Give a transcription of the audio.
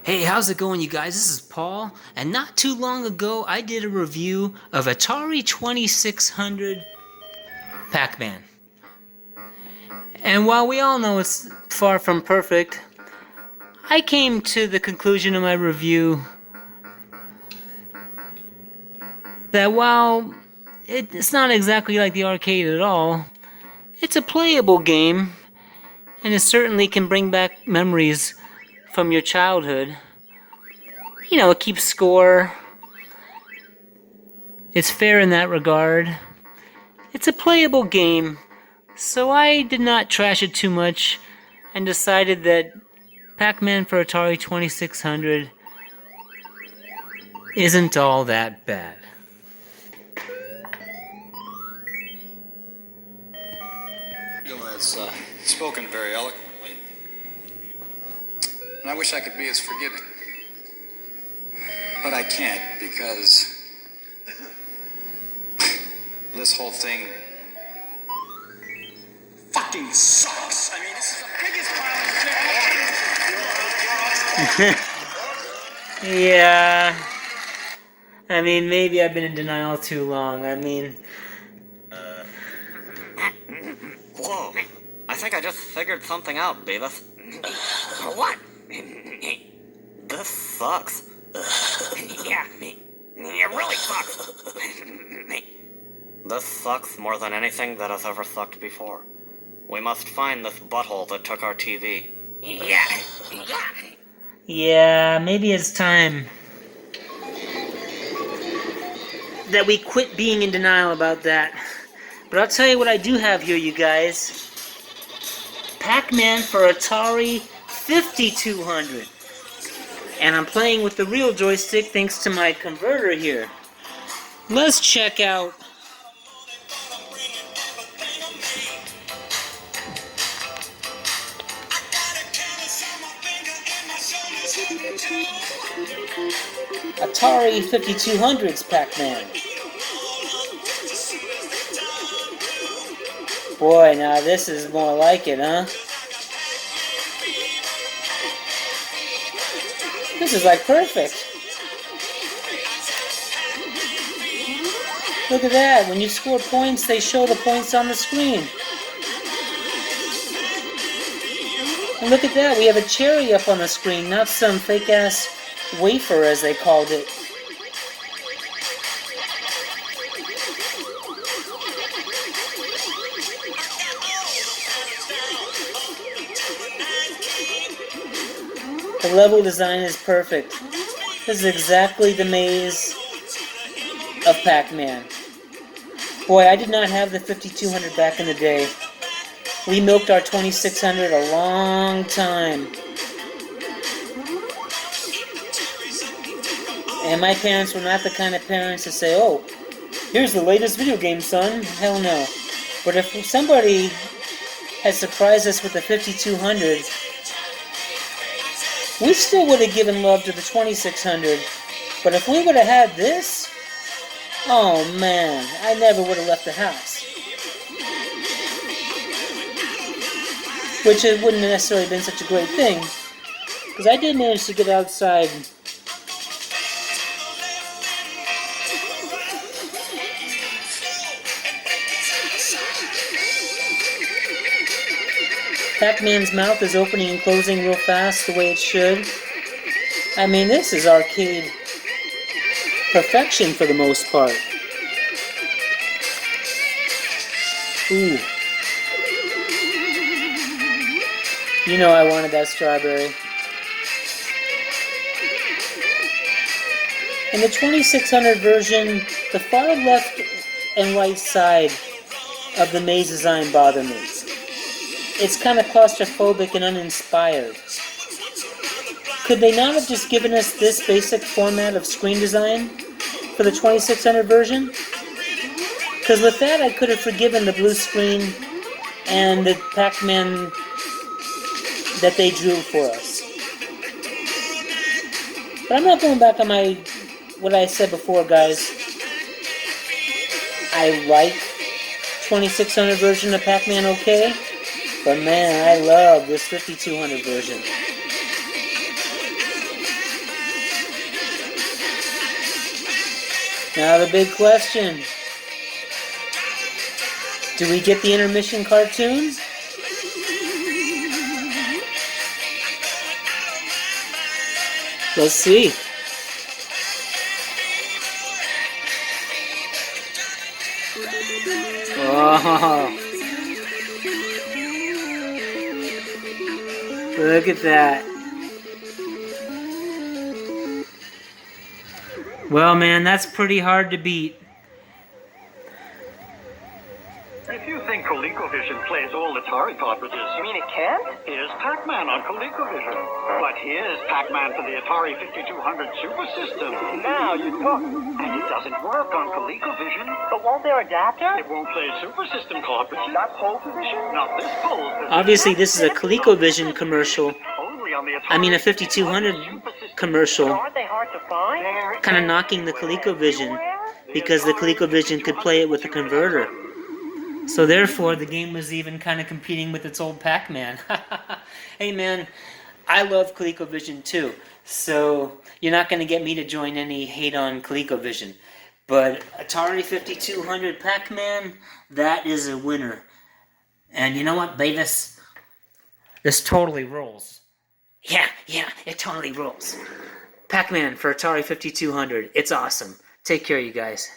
Hey, how's it going, you guys? This is Paul, and not too long ago I did a review of Atari 2600 Pac Man. And while we all know it's far from perfect, I came to the conclusion in my review that while it's not exactly like the arcade at all, it's a playable game, and it certainly can bring back memories from your childhood. You know, it keeps score. It's fair in that regard. It's a playable game, so I did not trash it too much and decided that Pac Man for Atari 2600 isn't all that bad. Has spoken very eloquently, and I wish I could be as forgiving, but I can't because this whole thing fucking sucks. I mean, this is the biggest pile of shit. Yeah. I mean, maybe I've been in denial too long. Whoa, I think I just figured something out, Beavis. What? This sucks. Yeah, it really sucks. This sucks more than anything that has ever sucked before. We must find this butthole that took our TV. Yeah, maybe it's time that we quit being in denial about that. But I'll tell you what I do have here, you guys. Pac Man for Atari 5200. And I'm playing with the real joystick thanks to my converter here. Let's check out Atari 5200's Pac Man. Boy, now this is more like it, huh? This is like perfect. Look at that. When you score points, they show the points on the screen. And look at that. We have a cherry up on the screen, not some fake-ass wafer, as they called it. The level design is perfect. This is exactly the maze of Pac Man. Boy, I did not have the 5200 back in the day. We milked our 2600 a long time. And my parents were not the kind of parents to say, oh, here's the latest video game, son. Hell no. But if somebody had surprised us with the 5200, we still would have given love to the 2600, but if we would have had this, oh man, I never would have left the house. Which it wouldn't have necessarily been such a great thing, because I did manage to get outside. Pac-Man's mouth is opening and closing real fast the way it should. I mean, this is arcade perfection for the most part. Ooh. You know I wanted that strawberry. In the 2600 version, the far left and right side of the maze design bother me. It's kind of claustrophobic and uninspired. Could they not have just given us this basic format of screen design for the 2600 version? Because with that I could have forgiven the blue screen and the Pac Man that they drew for us. But I'm not going back on what I said before, guys. I like 2600 version of Pac Man okay. But man, I love this 5200 version. Now the big question. Do we get the intermission cartoon? Let's see. Oh, look at that. Well, man, that's pretty hard to beat. If you think ColecoVision plays all Atari cartridges, You mean it can't? here's Pac Man on ColecoVision. But here's Pac Man for the Atari 5200 Super System. Now you talk. And it doesn't work on ColecoVision. But won't their adapter? It won't play Super System cartridges. Not pole position? Not this pole. Obviously, this is a ColecoVision commercial. Only on the Atari I mean, a 5200 Super System. commercial. Aren't they hard to find? Kind of knocking the ColecoVision because the ColecoVision could play it with a converter. So therefore, the game was even kind of competing with its old Pac Man. Hey man, I love ColecoVision too. So you're not going to get me to join any hate on ColecoVision. But Atari 5200 Pac Man, that is a winner. And you know what, Beavis? This totally rolls. Yeah, it totally rolls. Pac Man for Atari 5200. It's awesome. Take care, you guys.